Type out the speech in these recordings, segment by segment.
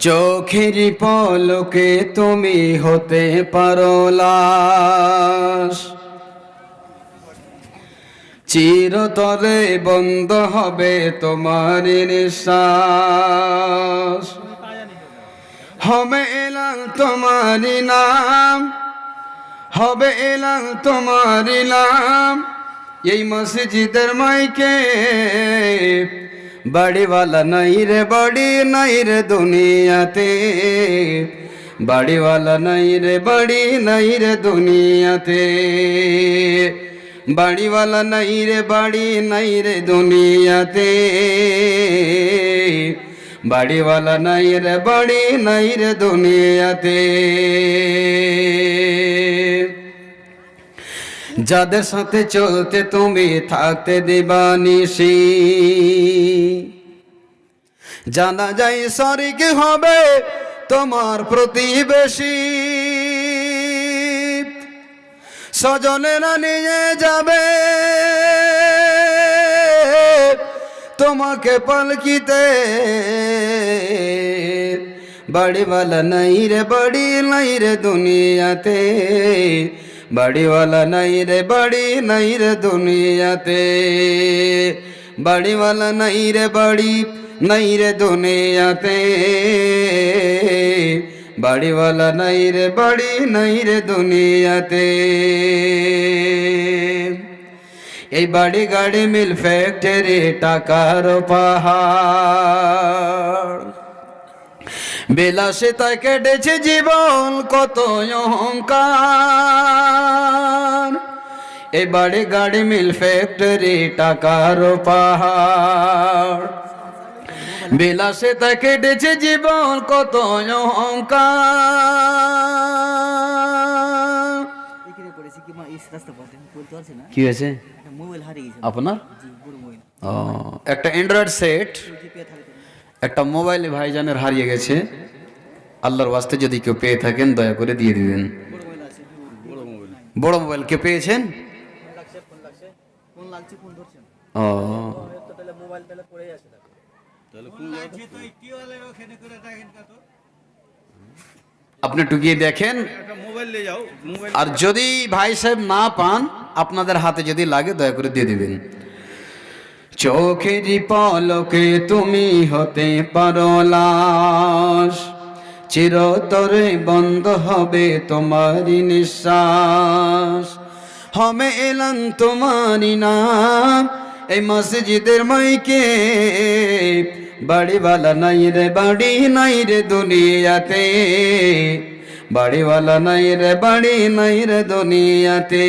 চোখের পলকে তুমি হতে পারো লাশ, চিরতরে বন্ধ হবে তোমার নিঃশ্বাস। হবে এলাল তোমারি নাম, হবে এলাল তোমারি নাম, এই মসজিদের মাইকে। বাড়িওয়ালা নাই রে বাড়ি নাই রে দুনিয়াতে, বাড়িওয়ালা নাই রে বাড়ি নাই রে দুনিয়াতে, বাড়িওয়ালা নাই রে বাড়ি নাই রে দুনিয়াতে, বাড়িওয়ালা নাই রে বাড়ি নাই রে দুনিয়াতে। যাদের সাথে চলতে তুমি থাকতে দিবানিশি, জানা যায় শরিক হবে তোমার প্রতিবেশী। স্বজনেরা নিয়ে যাবে তোমাকে পালকিতে, বাড়িওয়ালা নাই রে বাড়ি নাই রে দুনিয়াতে, বাড়িওয়ালা নাই রে বাড়ি নাই রে দুনিয়াতে, বাড়িওয়ালা নাই রে বাড়ি নাই রে দুনিয়াতে, বাড়িওয়ালা নাই রে বাড়ি নাই রে দুনিয়াতে। এই বাড়ি গাড়ি মিল ফ্যাক্টরি টাকার পাহাড়, বিলাসিতায় কেটেছে জীবন কত অহংকার। এই বাড়ি গাড়ি মিল ফ্যাক্টরি টাকার পাহাড়, বিলাসিতায় কেটেছে জীবন কত অহংকার। কি হয়েছে আপনার? একটা অ্যান্ড্রয়েড সেট, একটা মোবাইল ভাইজানের হারিয়ে গেছে। আল্লাহর ওয়াস্তে যদি কেউ পেয়ে থাকেন দয়া করে দিয়ে দিবেন। বড় মোবাইল কে পেয়েছেন? ও আপনি টুকিয়ে দেখেন, আর যদি ভাই সাহেব না পান আপনাদের হাতে যদি লাগে দয়া করে দিয়ে দিবেন। চোখের পলকে তুমি হতে পারো লাশ, চিরতরে বন্ধ হবে তোমারি নিঃশ্বাস। হবে এলান তোমারি নাম এই মসজিদের মাইকে, বাড়িওয়ালা নাই রে বাড়ি নাই রে দুনিয়াতে, বাড়িওয়ালা নাই রে বাড়ি নাই রে দুনিয়াতে,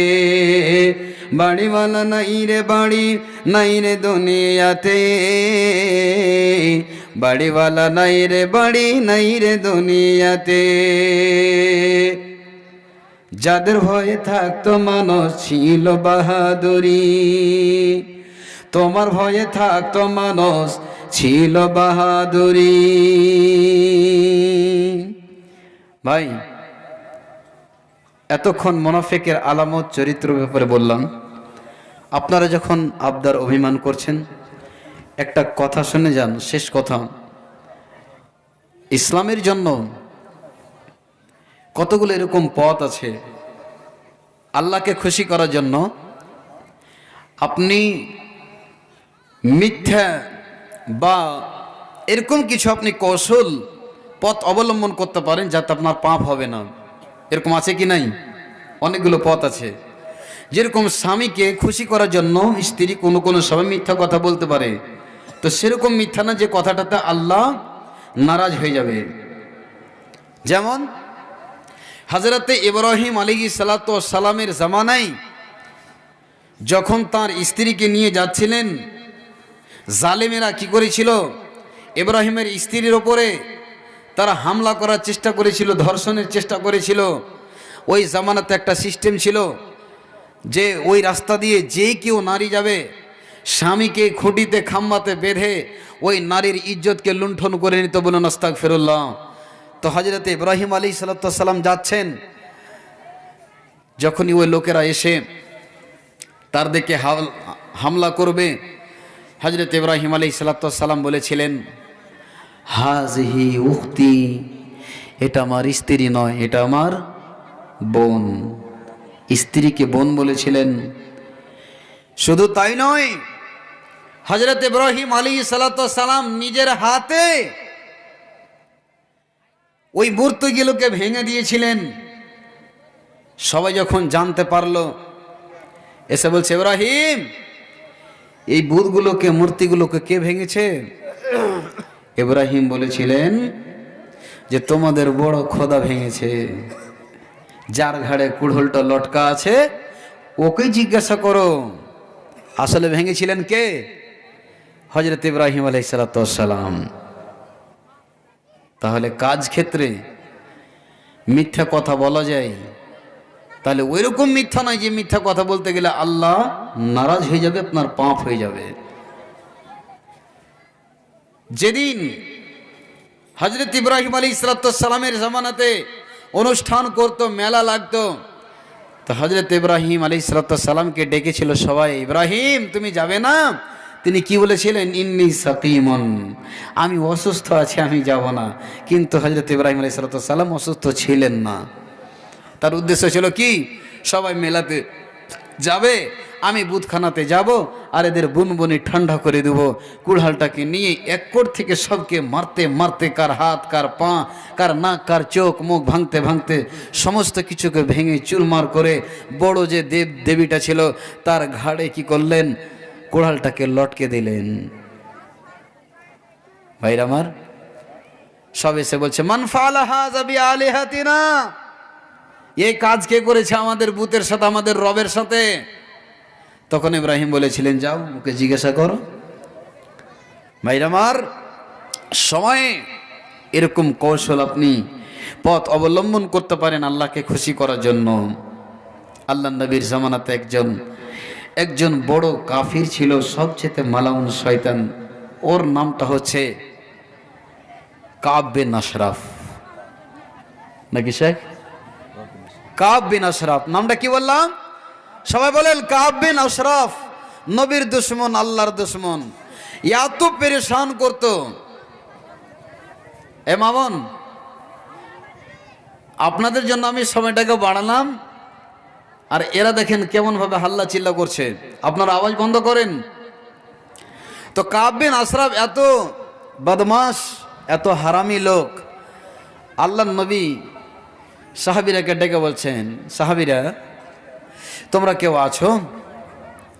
বাড়িওয়ালা নাই রে বাড়ি নাই রে দুনিয়াতে, বাড়িওয়ালা নাই রে বাড়ি নাই রে দুনিয়াতে। যাদের ভয়ে থাকতো মানুষ ছিল বাহাদুরি, তোমার ভয়ে থাকতো মানুষ ছিল বাহাদুরি। ভাই এতক্ষণ মুনাফিকের আলামত চরিত্র ব্যাপারে বললাম। আপনারা যখন আবদার অভিমান করছেন একটা কথা শুনে যান, শেষ কথা। ইসলামের জন্য কতগুলো এরকম পথ আছে। আল্লাহকে খুশি করার জন্য আপনি মিথ্যা বা এরকম কিছু আপনি কৌশল পথ অবলম্বন করতে পারেন যাতে আপনার পাপ হবে না। এরকম আছে কি নাই? অনেকগুলো পথ আছে। যেরকম স্বামীকে খুশি করার জন্য স্ত্রী কোনো কোনো সময় মিথ্যা কথা বলতে পারে, তো সেরকম মিথ্যা না যে কথাটাতে আল্লাহ নারাজ হয়ে যাবে। যেমন হযরতে ইব্রাহিম আলাইহিস সালাতু ওয়াস সালামের জামানায় যখন তার স্ত্রীকে নিয়ে যাচ্ছিলেন, জালেমেরা কি করেছিল? ইব্রাহিমের স্ত্রীর ওপরে তারা হামলা করার চেষ্টা করেছিল, ধর্ষণের চেষ্টা করেছিল। ওই জামানাতে একটা সিস্টেম ছিল যে ওই রাস্তা দিয়ে যে কেউ নারী যাবে, স্বামীকে খুঁটিতে খাম্বাতে বেঁধে ওই নারীর ইজ্জতকে লুণ্ঠন করে নিত। বলুন আস্তাগফিরুল্লাহ। তো হযরত ইব্রাহিম আলাইহিস সালাম যাচ্ছেন, যখনই ওই লোকেরা এসে তার দিকে হামলা করবে, হযরত ইব্রাহিম আলাইহিস সালাম বলেছিলেন, হাজিহি উখতি, এটা আমার স্ত্রী নয়, এটা আমার বোন। স্ত্রীকে বোন বলেছিলেন। শুধু তাই নয়, হযরত ইব্রাহিম আলাইহিস সালাম নিজের হাতে ওই মূর্তিগুলোকে ভেঙে দিয়েছিলেন। সবাই যখন জানতে পারলো, এসে বলছে, ইব্রাহিম, এই বুতগুলোকে, মূর্তিগুলোকে কে ভেঙেছে? ইব্রাহিম বলেছিলেন যে তোমাদের বড় খোদা ভেঙেছে, যার ঘাড়ে কুড়োলটা লটকা আছে ওকে জিজ্ঞাসা করো। আসলে ভেঙেছিলেন কে? হযরত ইব্রাহিম আলাইহিস সালাম। তাহলে কাজ ক্ষেত্রে মিথ্যা কথা বলা যায়, তাহলে ওই রকম মিথ্যা নয় যে মিথ্যা কথা বলতে গেলে আল্লাহ নারাজ হয়ে যাবে, আপনার পাপ হয়ে যাবে। যেদিন হযরত ইব্রাহিম আলাইহিস সালামের জামানাতে অনুষ্ঠান করতো, মেলা লাগতো, তো হযরত ইব্রাহিম আলাইহিস সালামকে ডেকেছিল সবাই, ইব্রাহিম তুমি যাবে না? তিনি কি বলেছিলেন? ইন্নী সাকিমুন, আমি অসুস্থ আছি, আমি যাব না। কিন্তু হযরত ইব্রাহিম আলাইহিস সালাম অসুস্থ ছিলেন না। তার উদ্দেশ্য ছিল কি? সবাই মেলাতে যাবে, আমি বুতখানাতে যাব, আর এদের বুনবুনি ঠান্ডা করে দেব। কুড়ালটাকে নিয়ে এক কোণ থেকে সবকে মারতে মারতে, কার হাত, কার পা, কার নাক, কার চোখ মুখ ভাঙতে ভাঙতে সমস্ত কিছুকে ভেঙে চুরমার করে বড় যে দেব দেবীটা ছিল তার ঘাড়ে কি করলেন? কুড়ালটাকে লটকে দিলেন। ভাইরা আমার, সব এসে বলছে, মান ফাআলা হাযা বিআলিহাতিনা, এই কাজ কে করেছে আমাদের বুতের সাথে, আমাদের রবের সাথে? তখন ইব্রাহিম বলেছিলেন, যাও ওকে জিজ্ঞাসা করো। ভাইরা আমার, সময়ে এরকম কৌশল আপনি পথ অবলম্বন করতে পারেন আল্লাহকে খুশি করার জন্য। আল্লাহ নবীর জামানাতে একজন বড় কাফির ছিল, সবচেয়ে মালাউন শয়তান। ওর নামটা হচ্ছে কাব বিন আশরাফ, নাকি শেখ? কাব বিন আশরাফ। নামটা কি বললাম? সবাই বলেন কাব বিন আশরাফ। নবীর দুশমন, আল্লাহর দুশমন। এত পেরেশান করত। এ মামুন, আপনাদের জন্য আমি সময়টাকে বাড়ালাম, আর এরা দেখেন কেমন ভাবে হাল্লা চিল্লা করছে। আপনারা আওয়াজ বন্ধ করেন। তো কাব বিন আশরাফ এত বদমাশ, এত হারামি লোক। আল্লাহর নবী সাহাবীরাকে ডেকে বলছেন, সাহাবীরা তোমরা কেউ আছো?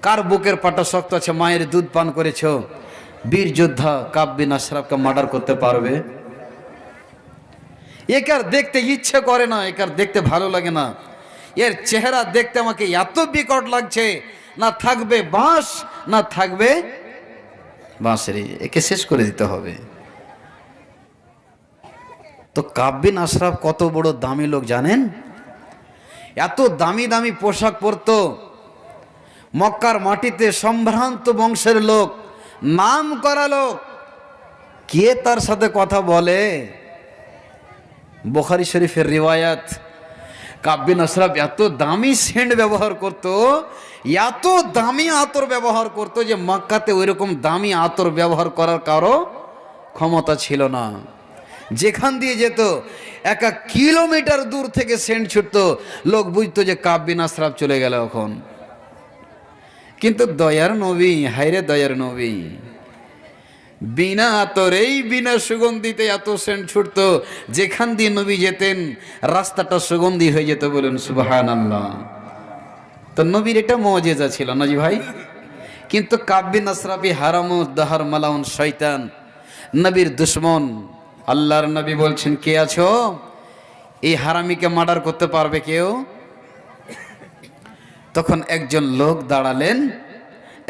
কার বুকের পাটা শক্ত আছে, মায়ের দুধ পান করেছ, বীর যোদ্ধা কাব বিন আশরাফকে মার্ডার করতে পারবে? একার দেখতে ইচ্ছে করে না, একার দেখতে ভালো লাগে না। এর চেহারা দেখতে আমাকে এত বিকট লাগছে, না থাকবে বাঁশ না থাকবে বাঁশরি, একে শেষ করে দিতে হবে। তো কাব বিন আশরাফ কত বড় দামি লোক জানেন? এত দামি দামি পোশাক পরতো, মক্কার মাটিতে সম্ভ্রান্ত বংশের লোক, নাম করা লোক। কে তার সাথে কথা বলে? বুখারী শরীফের রিওয়ায়াত, কাব বিন আশরাফ এত দামি সেন্ট ব্যবহার করত, এত দামি আতর ব্যবহার করত যে মক্কাতে ওইরকম দামি আতর ব্যবহার করার কারো ক্ষমতা ছিল না। যেখান দিয়ে যেত 1 কিলোমিটার দূর থেকে সেন্ট ছুটতো, লোক বুঝতো যে কাব বিন আশরাফ চলে গেল এখন। কিন্তু দয়ার নবী, হায়রে দয়ার নবী, বিনা আতরেই, বিনা সুগন্ধিতে এত সেন্ট ছুটতো, যেখান দিয়ে নবী যেতেন রাস্তাটা সুগন্ধি হয়ে যেত। বলেন সুবহানাল্লাহ। তো নবীর এটা মুজিজা ছিল না জি ভাই। কিন্তু কাব বিন আশরাফি হারামুদ দাহার মালাউন শয়তান, নবীর দুশমন। আল্লাহর নবী বলছেন, কে আছো? এই হারামিকে মার্ডার করতে পারবে কেউ? তখন একজন লোক দাঁড়ালেন,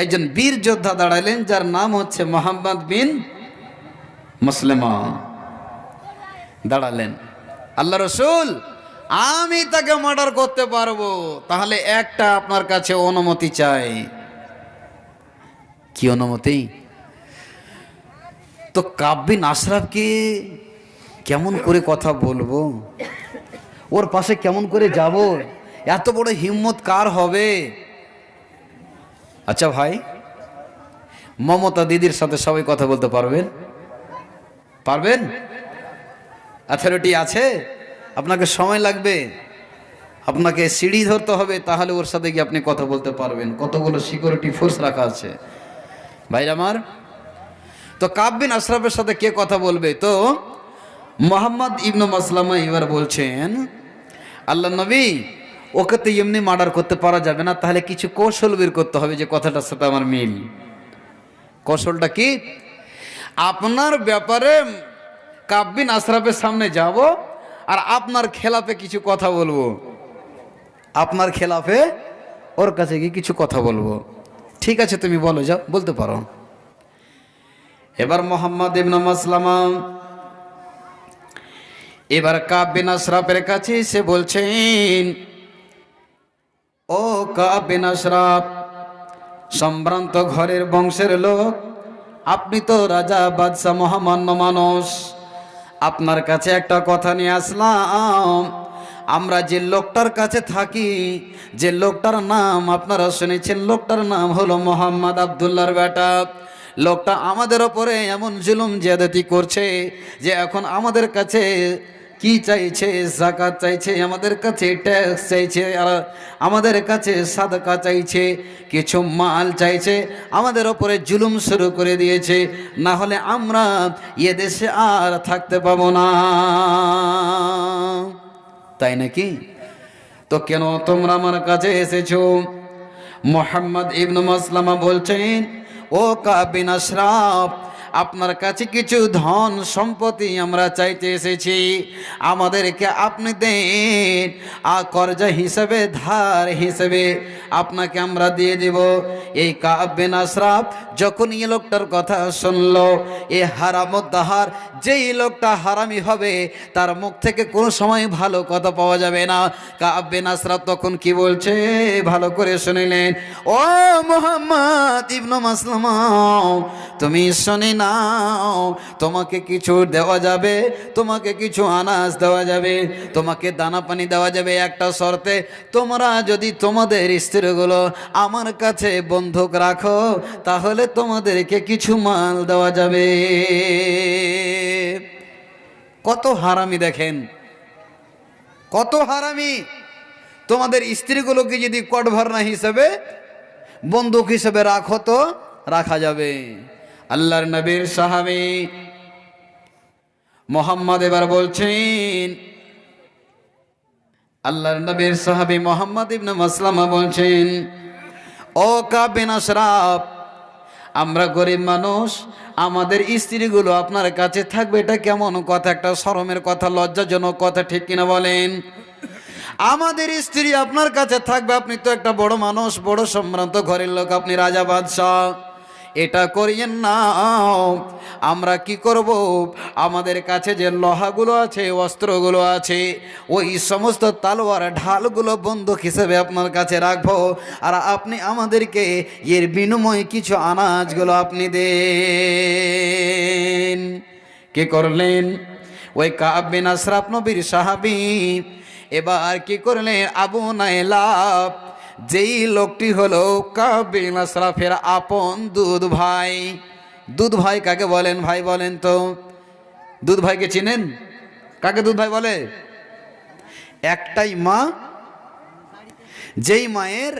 একজন বীর যোদ্ধা দাঁড়ালেন, যার নাম হচ্ছে মুহাম্মদ বিন মাসলামা। দাঁড়ালেন, আল্লাহ রাসূল, আমি তাকে মার্ডার করতে পারবো, তাহলে একটা আপনার কাছে অনুমতি চাই। কি অনুমতি? তো কাব বিন আশরাফকে কেমন করে কথা বলবো, ওর পাশে কেমন করে যাব, এত বড় হিম্মত কার হবে? আচ্ছা ভাই, মমতা দিদির সাথে সবাই কথা বলতে পারবেন? পারবেন? অথরিটি আছে? আপনাকে সময় লাগবে, আপনাকে সিঁড়ি ধরতে হবে, তাহলে ওর সাথে গিয়ে আপনি কথা বলতে পারবেন। কতগুলো সিকিউরিটি ফোর্স রাখা আছে ভাইরা আমার। তো কাব বিন আশরাফের সাথে কে কথা বলবে? তো মোহাম্মদ ইবনে মাসলামা এবার বলছেন, আল্লাহ নবী, ওকে তো এমনি মার্ডার করতে পারা যাবে না, তাহলে কিছু কৌশল বের করতে হবে যে কথাটার সাথে আমার মিল। কৌশলটা কি? আপনার ব্যাপারে কাব বিন আশরাফের সামনে যাব আর আপনার খেলাফে কিছু কথা বলবো, আপনার খেলাফে ওর কাছে গিয়ে কিছু কথা বলবো। ঠিক আছে, তুমি বলো, যাও, বলতে পারো। এবার মোহাম্মদ ইবনে মাসলামা এবার কাব বিন আশরাফের কাছে এসে বলছেন, ও কাব বিন আশরাফ, সম্ভ্রান্ত ঘরের বংশের লোক, আপনি তো রাজা বাদশাহ মহামান্য মানুষ, আপনার কাছে একটা কথা নিয়ে আসলাম। আমরা যে লোকটার কাছে থাকি, যে লোকটার নাম আপনারা শুনেছেন, লোকটার নাম হলো মোহাম্মদ আব্দুল্লাহর বেটা। লোকটা আমাদের ওপরে এমন জুলুম জিয়াদতি করছে যে এখন আমাদের কাছে কি চাইছে? যাকাত চাইছে, আমাদের কাছে ট্যাক্স চাইছে, আর আমাদের কাছে সাদকা চাইছে, কিছু মাল চাইছে, আমাদের ওপরে জুলুম শুরু করে দিয়েছে। না হলে আমরা এ দেশে আর থাকতে পাবো না। তাই নাকি? তো কেন তোমরা আমার কাছে এসেছো? মোহাম্মদ ইবনে মাসলামা বলছেন, ও কাব বিন আশরাফ, আপনার কাছে কিছু ধন সম্পত্তি আমরা চাইতে এসেছি, আমাদেরকে আপনি দেন, আর কর্জা হিসেবে, ধার হিসেবে আপনাকে আমরা দিয়ে দেব। এই কাব বিন আশরাফ যখন এই লোকটার কথা শুনলো, এ হারামুদ্দাহার, যেই লোকটা হারামি হবে তার মুখ থেকে কোনো সময় ভালো কথা পাওয়া যাবে না। কাব বিন আশরাফ তখন কি বলছে ভালো করে শুনিলেন, ও মোহাম্মদ ইবনে মাসলামা, তুমি শুনে নাও, তোমাকে কিছু দেওয়া যাবে, তোমাকে কিছু আনাজ দেওয়া যাবে, তোমাকে দানা পানি দেওয়া যাবে, একটা শর্তে, তোমরা যদি তোমাদের স্ত্রীগুলো আমার কাছে বন্ধক রাখো, তাহলে তোমাদেরকে কিছু মাল দেওয়া যাবে। কত হারামি দেখেন, কত হারামি! তোমাদের স্ত্রীগুলোকে যদি কটভরনা হিসেবে, বন্দুক হিসেবে রাখো তো রাখা যাবে। আল্লাহর নবীর সাহাবী মোহাম্মদ এবার বলছেন, আল্লাহর নবীর সাহাবী মোহাম্মদ ইবনে মাসলামা বলছেন, ও কাব বিন আশরাফ, আমরা গরিব মানুষ, আমাদের স্ত্রীগুলো আপনার কাছে থাকবে, এটা কেমন কথা? একটা শরমের কথা, লজ্জাজনক কথা, ঠিক কিনা বলেন? আমাদের স্ত্রী আপনার কাছে থাকবে, আপনি তো একটা বড় মানুষ, বড় সম্ভ্রান্ত ঘরের লোক, আপনি রাজা বাদশাহ, এটা করিয়েন না। আমরা কি করব? আমাদের কাছে যে লোহাগুলো আছে, অস্ত্রগুলো আছে, ওই সমস্ত তালোয়ার ঢালগুলো বন্দুক হিসেবে আপনার কাছে রাখবো, আর আপনি আমাদেরকে এর বিনিময়ে কিছু আনাজগুলো আপনি দেন। কে করলেন? ওই কাব বিন আশরাফ, নবীর সাহাবী। এবার কি করলেন? আবু নাইলা, যেই লোকটি হলো কাব বিন আশরাফের আপন দুধ ভাই। দুধ ভাই কাকে বলেন ভাই বলেন তো? দুধ ভাইকে চিনেন? কাকে দুধ ভাই বলে? একটাই মা, যেই মায়ের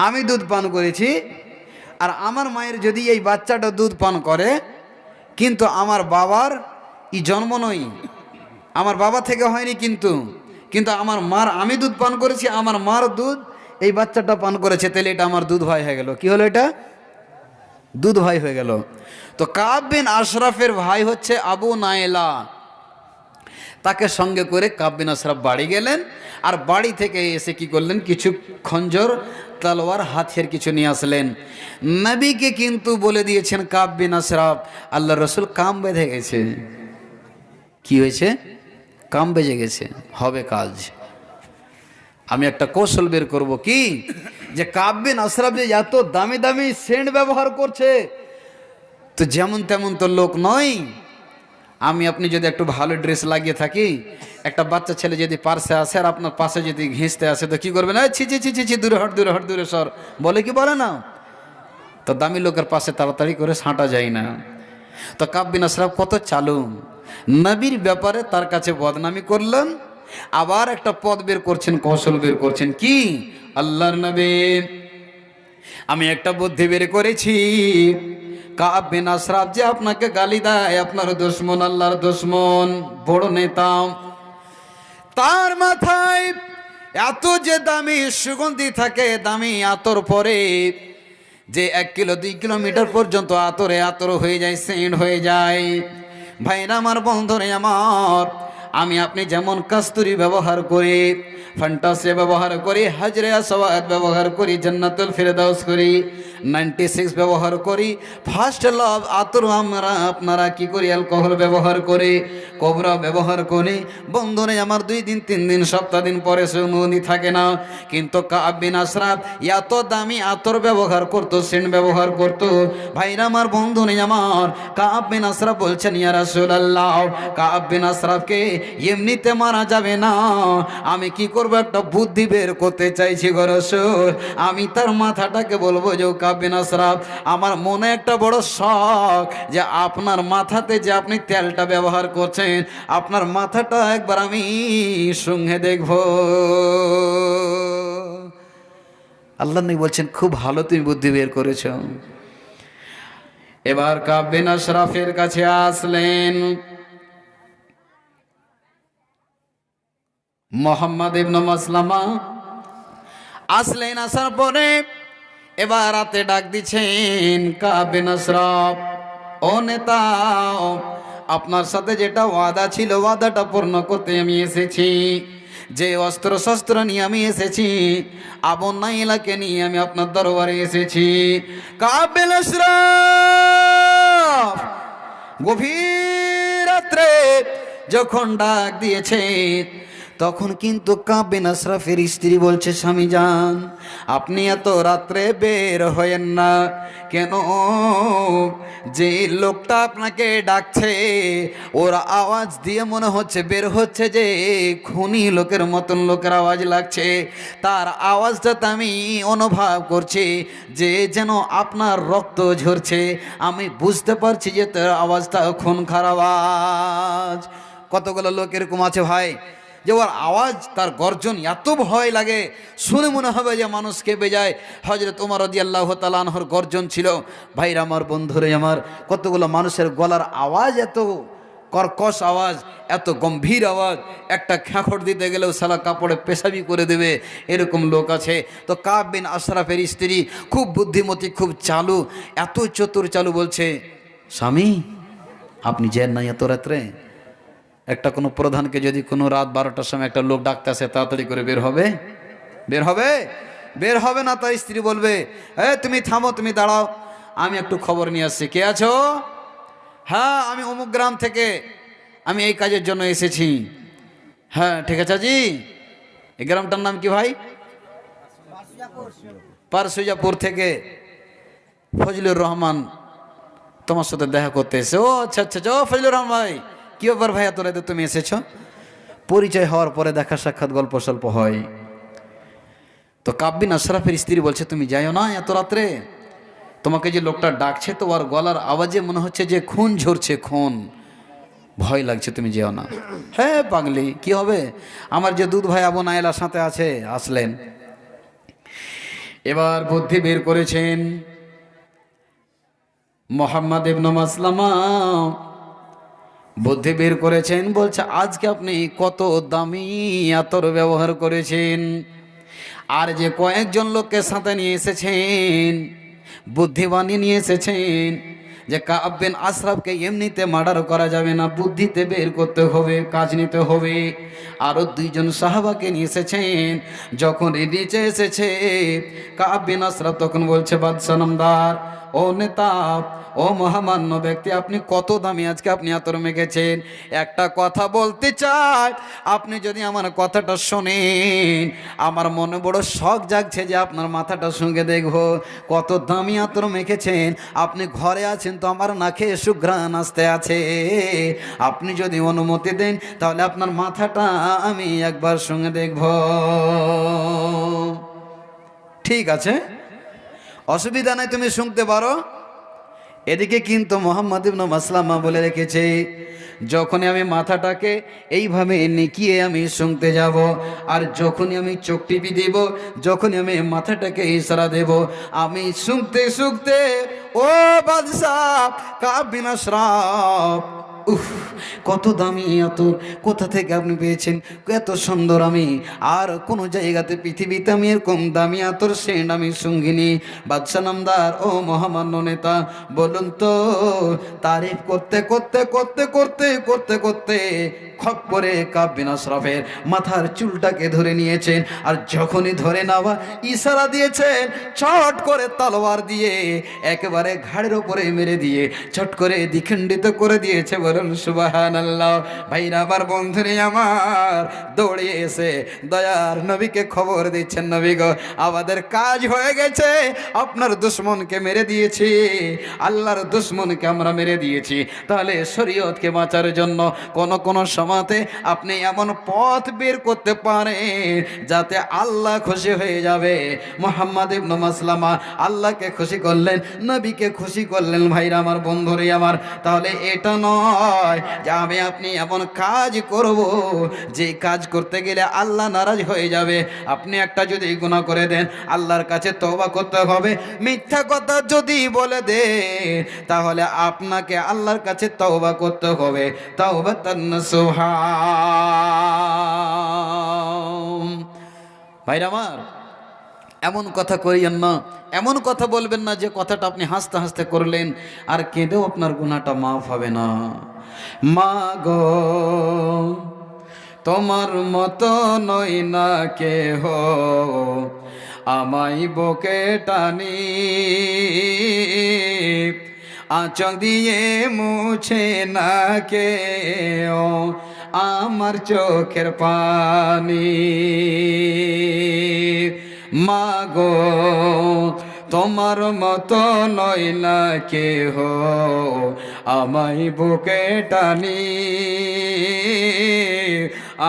আমি দুধ পান করেছি, আর আমার মায়ের যদি এই বাচ্চাটা দুধ পান করে, কিন্তু আমার বাবার ই জন্ম নই, আমার বাবা থেকে হয়নি, কিন্তু আমার মার আমি দুধ পান করেছি, আমার মার দুধ এই বাচ্চাটা পান করেছে, তাহলে এটা আমার দুধ ভাই হয়ে গেল। কি হলো? এটা দুধ ভাই হয়ে গেল। তো কাব বিন আশরাফের ভাই হচ্ছে আবু নাইলা। তাকে সঙ্গে করে কাব বিন আশরাফ বাড়ি গেলেন, আর বাড়ি থেকে এসে কি করলেন? কিছু খঞ্জর, তলোয়ার, হাতিয়ার কিছু নিয়ে আসলেন। নবীকে কিন্তু বলে দিয়েছেন কাব বিন আশরাফ, আল্লাহ রসুল কাম বেঁধে গেছে। কি হয়েছে? কাম বেজে গেছে, হবে কাজ। আমি একটা কৌশল বের করব, কি যে কাব বিন আশরাফ যে এত দামি দামি সেন্ট ব্যবহার করছে, তো যেমন তেমন তো লোক নয়। আমি আপনি যদি একটু ভালো ড্রেস লাগিয়ে থাকি, একটা বাচ্চা ছেলে যদি পার্সে আসে আর আপনার পাশে যদি ঘেঁষতে আসে, তো কি করবেন? ছি ছি ছি ছি ছি, দূরে হট, দূরে হট, দূরে সর, বলে কি বলে না? তো দামি লোকের পাশে তাড়াতাড়ি করে ছাঁটা যায় না। তো কাব বিন আশরাফ কত চালু, নবীর ব্যাপারে তার কাছে বদনামি করলেন, আবার একটা পদ বের করছেন, কৌশল বের করছেন। কি? আল্লাহর নবী, আমি একটা বুদ্ধি বের করেছি। কাব বিন আশরাফ যে আপনাকে গালি দেয়, আপনার দুশমন, আল্লাহর দুশমন, বড় নেতা, তার মাথায় এত যে দামি সুগন্ধি থাকে, দামি আতর পরে, যে 1 কিলো 2 কিলোমিটার পর্যন্ত আতরে আতর হয়ে যায়, সেন্ট হয়ে যায়। ভাইরা আমার, বন্ধুরে আমার, আমি আপনি যেমন কস্তুরি ব্যবহার করি, ফ্যান্টাসি ব্যবহার করি, হাজরে আসওয়াদ ব্যবহার করি, জান্নাতুল ফেরদাউস করি, 96 ব্যবহার করি, ফার্স্ট লাভ আতর আমরা আপনারা কি করি? অ্যালকোহল ব্যবহার করি, কোবরা ব্যবহার করি। বন্ধুরে আমার, 2 দিন 3 দিন সপ্তাহ দিন পরে সে অনুমতি থাকে না। কিন্তু কাব বিন আশরাফ এত দামি আতর ব্যবহার করতো, সেন্ট ব্যবহার করতো। ভাইরা আমার, বন্ধুরে আমার, কাব বিন আশরাফ বলছেন, ইয়া রাসূলুল্লাহ, কাব বিন আশরাফকে এমনিতে মারা যাবে না, আমি কি করব? একটা বুদ্ধি বের করতে চাইছি গো রাসূল। আমি তার মাথাটাকে বলবো যে, কাব বিন আশরাফ, আমার মনে একটা বড় শখ যে আপনার মাথাতে যে আপনি তেলটা ব্যবহার করছেন, আপনার মাথাটা একবার আমি সঙ্গে দেখব। আল্লাহ নবী বলছেন, খুব ভালো তুমি বুদ্ধি বের করেছ। এবার কাব বিন আশরাফের কাছে আসলেন মুহাম্মদ ইবনে মাসলামা, আসলেন। আসার পরে এবার রাতে ডাক দিচ্ছেন, কাব বিন আশরাফ, ও নেতা, আপনার সাথে যেটা ওয়াদা ছিল, ওয়াদাটা পূর্ণ করতে আমি এসেছি। যে অস্ত্র শস্ত্র নিয়ে আমি এসেছি, আবু নাইলাকে নিয়ে আমি আপনার দরবারে এসেছি। কাব বিন আশরাফ গভীর রাত্রে যখন ডাক দিয়েছে, তখন কিন্তু কাব বিন আশরাফের স্ত্রী বলছে, স্বামী যান, আপনি এত রাত্রে বের হয়েন না কেন? যে লোকটা আপনাকে ডাকছে, ওর আওয়াজ দিয়ে মনে হচ্ছে, বের হচ্ছে যে খুনি লোকের মতন লোকের আওয়াজ লাগছে। তার আওয়াজটাতে আমি অনুভব করছি যে যেন আপনার রক্ত ঝরছে। আমি বুঝতে পারছি যে তার আওয়াজটা খুন খারাপ আওয়াজ। কতগুলো লোক এরকম আছে ভাই, যে ওর আওয়াজ, তার গর্জন এত ভয় লাগে, শুনে মনে হবে যে মানুষ কেঁপে যায়। হযরত ওমর রাদিয়াল্লাহু তাআলা আনহুর গর্জন ছিল। ভাইরা আমার, বন্ধুরে আমার, কতগুলো মানুষের গলার আওয়াজ এত কর্কশ আওয়াজ, এত গম্ভীর আওয়াজ, একটা খ্যাঁখড় দিতে গেলেও সালা কাপড়ে পেশাবি করে দেবে, এরকম লোক আছে। তো কাব বিন আশরাফের স্ত্রী খুব বুদ্ধিমতী, খুব চালু, এত চতুর চালু, বলছে, স্বামী আপনি যেন না এত রাত্রে। একটা কোনো প্রধানকে যদি কোনো রাত 12টার সময় একটা লোক ডাকতে আসে, তাড়াতাড়ি করে বের হবে? বের হবে? বের হবে না। তার স্ত্রী বলবে, তুমি থামো, তুমি দাঁড়াও, আমি একটু খবর নিয়ে আসছি। কে আছো? হ্যাঁ, আমি অমুক গ্রাম থেকে, আমি এই কাজের জন্য এসেছি। হ্যাঁ ঠিক আছে জি। এই গ্রামটার নাম কি ভাই? পারসুজাপুর থেকে ফজলুর রহমান তোমার সাথে দেখা করতে এসে। ও আচ্ছা আচ্ছা, ও ফজলুর রহমান ভাই, কি ব্যাপার ভাই, এত রাতে তুমি এসেছো? পরিচয় হওয়ার পরে দেখা সাক্ষাৎ, গল্প স্বল্প হয়। তো কাব বিন আশরাফের স্ত্রী বলছে, তুমি যাইও না এত রাত্রে, তোমাকে যে লোকটা ডাকছে তো ওর গলার আওয়াজে মনে হচ্ছে যে খুন ঝরছে, খুন, ভয় লাগছে, তুমি যেও না। হ্যাঁ পাগলি, কি হবে, আমার যে দুধ ভাই আবু নাইলার সাথে আছে। আসলেন, এবার বুদ্ধি বের করেছেন মুহাম্মদ ইবনে মাসলামা, বুদ্ধি বের করেছেন। বলছে, আজকে আপনি কত দামি আতর ব্যবহার করেছেন, আর যে কয়েকজন লোককে সাথে নিয়ে এসেছেন, বুদ্ধি বানিয়ে নিয়ে এসেছেন যে কাব বিন আশরাফকে এমনিতে মার্ডার করা যাবে না, বুদ্ধিতে বের করতে হবে, কাজ নিতে হবে। আরও 2 জন সাহাবাকে নিয়ে এসেছেন। যখন নিচে এসেছে কাব বিন আশরাফ, তখন বলছে, বাদশাহ নামদার, ও নেতা, ও মহামান্য ব্যক্তি, আপনি কত দামি আজকে আপনি আতর মেখেছেন। একটা কথা বলতে চাই, আপনি যদি আমার কথাটা শোনেন, আমার মনে বড় শখ জাগছে যে আপনার মাথাটা সঙ্গে দেখব। কত দামি আতর মেখেছেন, আপনি ঘরে আছেন তো আমার নাকে সুঘ্রাণ আসতে আছে। আপনি যদি অনুমতি দেন তাহলে আপনার মাথাটা আমি একবার সঙ্গে দেখব। ঠিক আছে, অসুবিধা নাই, তুমি শুনতে পারো। এদিকে কিন্তু মুহাম্মদ ইবনে মাসলামা বলে রেখেছে, যখনই আমি মাথাটাকে এইভাবে নিকিয়ে আমি শুনতে যাব, আর যখনই আমি চোখ টিপি দেব, যখনই আমি মাথাটাকে ইশারা দেব, আমি শুনতে শুনতে ও বাদশাহ কাব বিন আশরাফ, উফ কত দামি আতর, কোথা থেকে আপনি পেয়েছেন, এত সুন্দর, আমি আর কোনো জায়গাতে পৃথিবীতে আমি এরকম দামি আতর সেন্ট আমি সঙ্গিনী। বাদশা নামদার ও মহামান্য নেতা, বলুন তো, তারিফ করতে করতে করতে করতে করতে করতে খপ করে কাব বিন আশরাফের মাথার চুলটাকে ধরে নিয়েছেন, আর যখনই ধরে নেওয়া ইশারা দিয়েছেন, ছট করে তলোয়ার দিয়ে একেবারে ঘাড়ের ওপরে মেরে দিয়ে ছট করে দ্বিখণ্ডিত করে দিয়েছে। বলুন সুবহানাল্লাহ। ভাইরা আবার বন্ধুরে আমার দৌড়ে এসে দয়ার নবীকে খবর দিচ্ছেন, নবী গো আমাদের কাজ হয়ে গেছে, আপনার দুশ্মনকে মেরে দিয়েছি, আল্লাহর দুশ্মনকে আমরা মেরে দিয়েছি। তাহলে শরীয়তকে বাঁচার জন্য কোন কোন সময়তে আপনি এমন পথ বের করতে পারেন যাতে আল্লাহ খুশি হয়ে যাবে। মুহাম্মদ ইবনে মাসলামা আল্লাহকে খুশি করলেন, নবীকে খুশি করলেন। ভাইরা আমার বন্ধুরে আমার, তাহলে এটা নয় যে আমি আপনি এমন কাজ করব যে কাজ করতে গেলে আল্লাহ নারাজ হয়ে যাবে। আপনি একটা যদি গুনাহ করে দেন, আল্লাহর কাছে তওবা করতে হবে। মিথ্যা কথা যদি বলে দেন, তাহলে আপনাকে আল্লাহর কাছে তওবা করতে হবে। তাওবাতান নাসুহা। ভাইরা আমার, এমন কথা করিয়েন না, এমন কথা বলবেন না যে কথাটা আপনি হাসতে হাসতে করলেন আর কেঁদেও আপনার গুনাহটা মাফ হবে না। মা গো তোমার মতো নয় না কেহ, আমায় বুকে টানি, আঁচল দিয়ে মুছে না কেউ আমার চোখের পানি। মাগো তোমার মতো নয় না কেহ, আমায় বুকে টানি,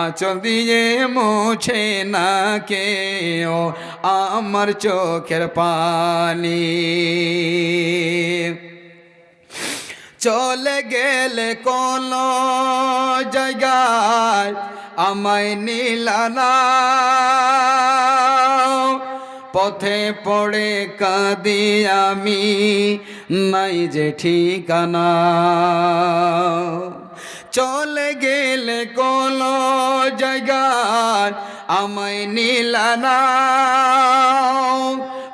আঁচল দিয়ে মুছে না কেউ আমার চোখের পানি। চলে গেলে কোন জায়গায় আমায় নিলানা, পথে পড়ে কাঁদি আমি, নাই যে ঠিকানা। চলে গেলে কোন জায়গায় আমায় নিলানা,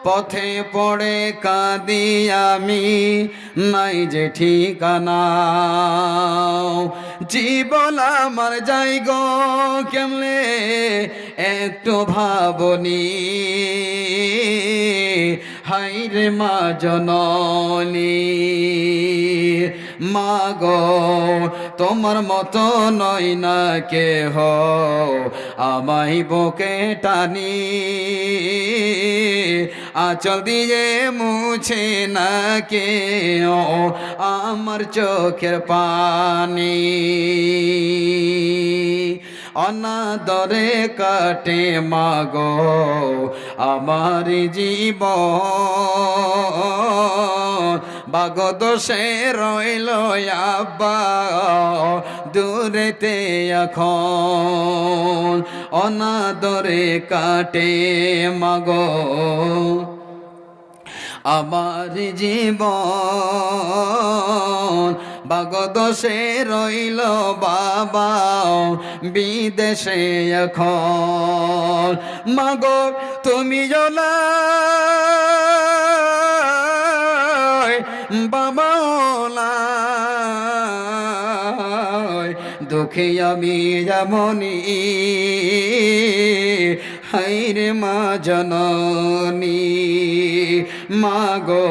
পথে পড়ে কাঁদি আমি, নাই যে ঠিকানা। জীবন আমার জায়গা কেমনে একটু ভাবনি, হায়রে মা জননী। মা গো তোমার মতো নয় না কেহ, আমায় বুকে টানি, আঁচল দিয়ে মুছে না কেউ আমার চোখের পানি। অনাদরে কাটে মাগো আমার জীবন, বাগদোষে রইল আব্বা দূরেতে এখন। অনাদরে কাটে মাগো আমার জীবন, বাগদোষে রইল বাবা বিদেশে এখন। মাগো তুমি জলাই বাবা দুঃখে আমি যেমনি, হায়রে মা জননী। মা গো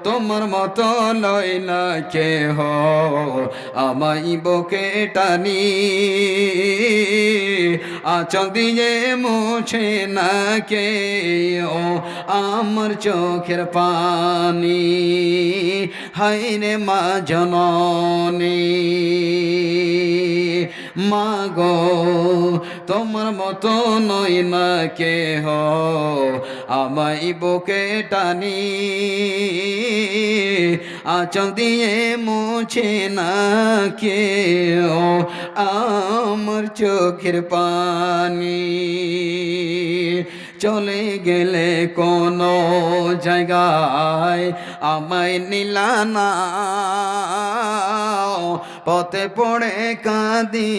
তোমার মতো লয় না কেহ, আমায় বুকে টানি, আঁচল দিয়ে মুছে না কেউ আমার চোখের পানি, হায়রে মা জননী। মা গো তোমার মতো নই না কেহ আমায় বুকে টানি আঁচল দিয়ে মুছে না কেউ আমার চোখের পানি চলে গেলে কোনো জায়গায় আমায় নিলানা পথে পড়ে কাঁদি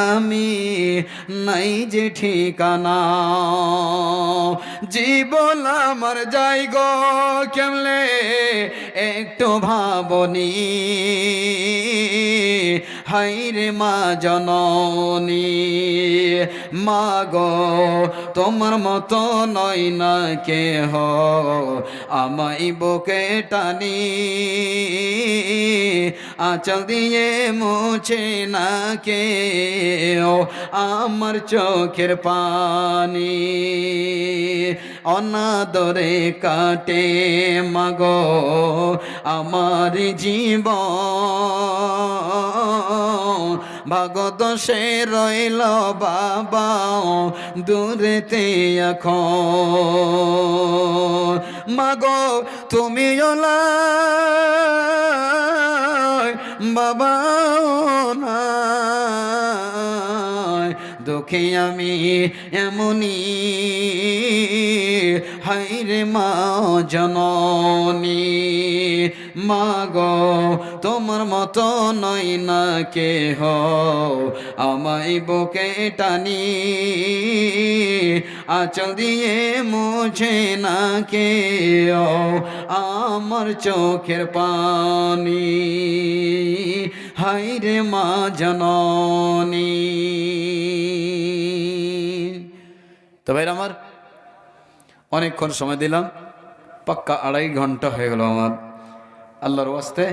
আমি নাই যে ঠিকানা জীবন আমার জায়গা কেমলে একটু ভাবনি হাইরে মা জননী মা গো তোমার মতো নয় না কেহ আমায় বুকে টানি আঁচল দিয়ে মুছে না কেউ আমার চোখের পানি অনাদরে কাটে মাগো আমার জীবন ভাগদোষে রইল বাবা দূরেতে এখন মাগো তুমি বাবা দুঃখে আমি এমনি হাইরে মা জননী মা গো তোমার মতো নয় না কেহ আমায় বুকে টানি আঁচল দিয়ে মুছে না কেউ আমার চোখের পানি হাইরে মা জননী। তো ভাইরা আমার অনেকক্ষণ সময় দিলাম, পাক্কা 2.5 ঘন্টা হয়ে গেল আমার। আল্লাহর ওয়াস্তে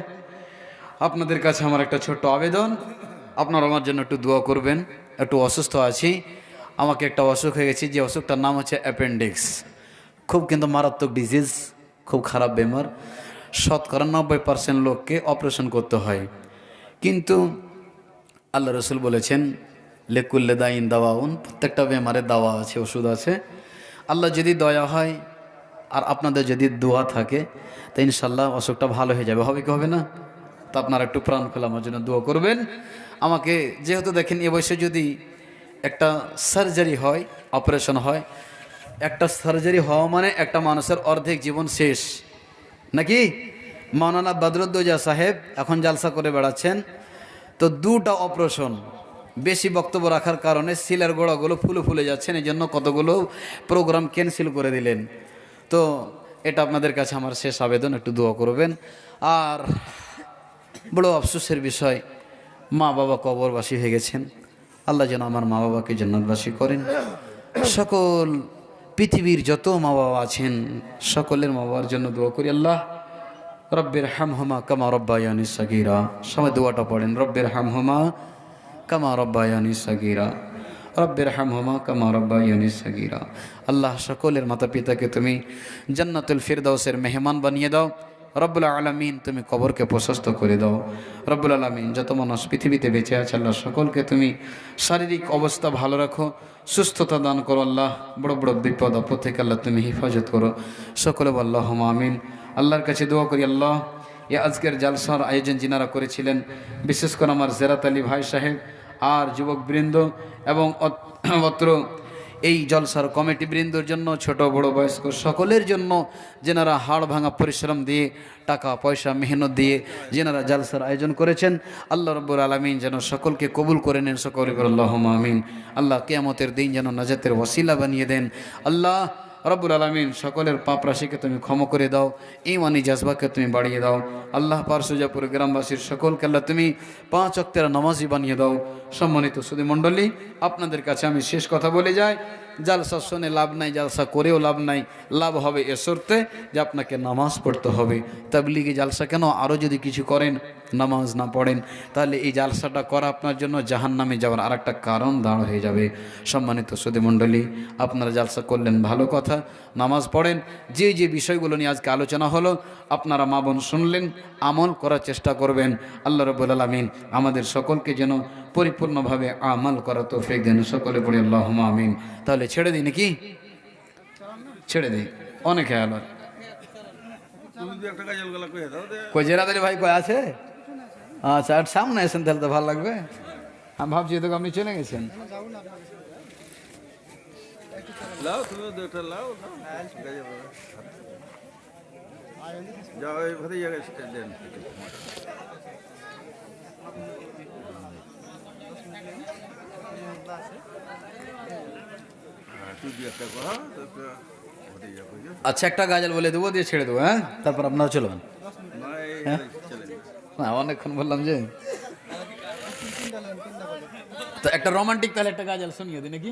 আপনাদের কাছে আমার একটা ছোট্ট আবেদন, আপনারা আমার জন্য একটু দোয়া করবেন। একটু অসুস্থ আছি, আমাকে একটা অসুখ হয়ে গেছে, যে অসুখটার নাম হচ্ছে অ্যাপেন্ডিক্স। খুব কিন্তু মারাত্মক ডিজিজ, খুব খারাপ বেমার। 90% লোককে অপারেশন করতে হয়, কিন্তু আল্লাহ রসুল বলেছেন লেকুল্লে দাইন দাওয়াউন, প্রত্যেকটা বেমারের দাওয়া আছে, ওষুধ আছে। আল্লাহ যদি দয়া হয় আর আপনাদের যদি দোয়া থাকে তো ইনশাল্লাহ অসুখটা ভালো হয়ে যাবে। হবে কি হবে না? তো আপনারা একটু প্রাণ খুলে আমার জন্য দোয়া করবেন। আমাকে যেহেতু দেখেন এ বয়সে যদি একটা সার্জারি হয়, অপারেশন হয়, একটা সার্জারি হওয়া মানে একটা মানুষের অর্ধেক জীবন শেষ নাকি? মাওলানা বদরুদ্দোজা সাহেব এখন জালসা করে বেড়াচ্ছেন, তো 2টা অপারেশন, বেশি বক্তব্য রাখার কারণে সিলের গোড়াগুলো ফুলে যাচ্ছেন, এই জন্য কতগুলো প্রোগ্রাম ক্যান্সেল করে দিলেন। তো এটা আপনাদের কাছে আমার শেষ আবেদন, একটু দোয়া করবেন। আর বড় আফসোসের বিষয়, মা বাবা কবরবাসী হয়ে গেছেন। আল্লাহ যেন আমার মা বাবাকে জান্নাতবাসী করেন। সকল পৃথিবীর যত মা বাবা আছেন সকলের মা বাবার জন্য দোয়া করি। আল্লাহ রব্বির হামহুমা কামা রব্বায়ানি সাগীরা। সবাই দোয়াটা পড়েন, রব্বির হামহুমা কামা রব্বায়ানি সাগীরা, রব্বির হামহুমা কামা রব্বায়ানি সাগীরা। আল্লাহ সকলের মাতা পিতাকে তুমি জান্নাতুল ফিরদাউসের মেহমান বানিয়ে দাও। রব্বুল আলামিন তুমি কবরকে প্রশস্ত করে দাও। রব্বুল আলামিন যত মানুষ পৃথিবীতে বেঁচে আছে আল্লাহ সকলকে তুমি শারীরিক অবস্থা ভালো রাখো, সুস্থতা দান করো। আল্লাহ বড় বড় বিপদ আপদ থেকে আল্লাহ তুমি হেফাজত করো। সকলে আল্লাহুম্মা আমিন। আল্লাহর কাছে দোয়া করি, আল্লাহ এ আজকের জালসার আয়োজন যিনারা করেছিলেন, বিশেষ করে আমার জেরাত আলী ভাই সাহেব আর যুবকবৃন্দ এবং অত্র এই জলসার কমিটি বৃন্দর জন্য, ছোট বড় বয়স্ক সকলের জন্য, যেনারা হাড় ভাঙা পরিশ্রম দিয়ে, টাকা পয়সা মেহনত দিয়ে যেনারা জলসার আয়োজন করেছেন, আল্লাহ রব্বুল আলামিন যেন সকলকে কবুল করে নেন। সকলে আল্লাহুম্মা আমিন। আল্লাহ কিয়ামতের দিন যেন নাজাতের ওসিলা বানিয়ে দেন। আল্লাহ রব্বুল আলামিন সকলের পাপ রাশিকে তুমি ক্ষমা করে দাও, ঈমানি জজবাকে তুমি বাড়িয়ে দাও। আল্লাহ পারসুজাপুর গ্রামবাসীর সকলকে আল্লাহ তুমি 5 ওয়াক্তের নামাজি বানিয়ে দাও। সম্মানিত সুধী মণ্ডলী, আপনাদের কাছে আমি শেষ কথা বলে যাই, জালসা শুনে লাভ নাই, জালসা করেও লাভ নাই। লাভ হবে এ শর্তে যে আপনাকে নামাজ পড়তে হবে। তাবলিগি জালসা কেন, আরও যদি কিছু করেন নামাজ না পড়েন তাহলে এই জালসাটা করা আপনার জন্য জাহান্নামে যাওয়ার আর একটা কারণ দাঁড় হয়ে যাবে। সম্মানিত সুধী মণ্ডলী, আপনারা জালসা করলেন ভালো কথা, নামাজ পড়েন। যে যে বিষয়গুলো নিয়ে আজকে আলোচনা হলো আপনারা মা বোন শুনলেন, আমল করার চেষ্টা করবেন। আল্লাহ রাব্বুল আলামিন আমাদের সকলকে যেন পরিপূর্ণভাবে আমল করা তৌফিক দেন সকলে পড়ি আল্লাহুম্মা আমিন। তাহলে ছেড়ে দিই নাকি? ছেড়ে দিই, অনেক খেয়াল হয়। কই জেরাদারি ভাই কই আছে? আচ্ছা, আর সামনে এসেন তাহলে তো ভালো লাগবে। আমি ভাবছি তো আপনি চলে গেছেন। আচ্ছা, একটা গাজাল বলে দেবো, দিয়ে ছেড়ে দেবো। হ্যাঁ, তারপর আপনারা চলবেন। হ্যাঁ, না অনেকক্ষণ বললাম যে। তো একটা রোমান্টিক তাহলে একটা গাজাল শুনিয়ে দিই নাকি?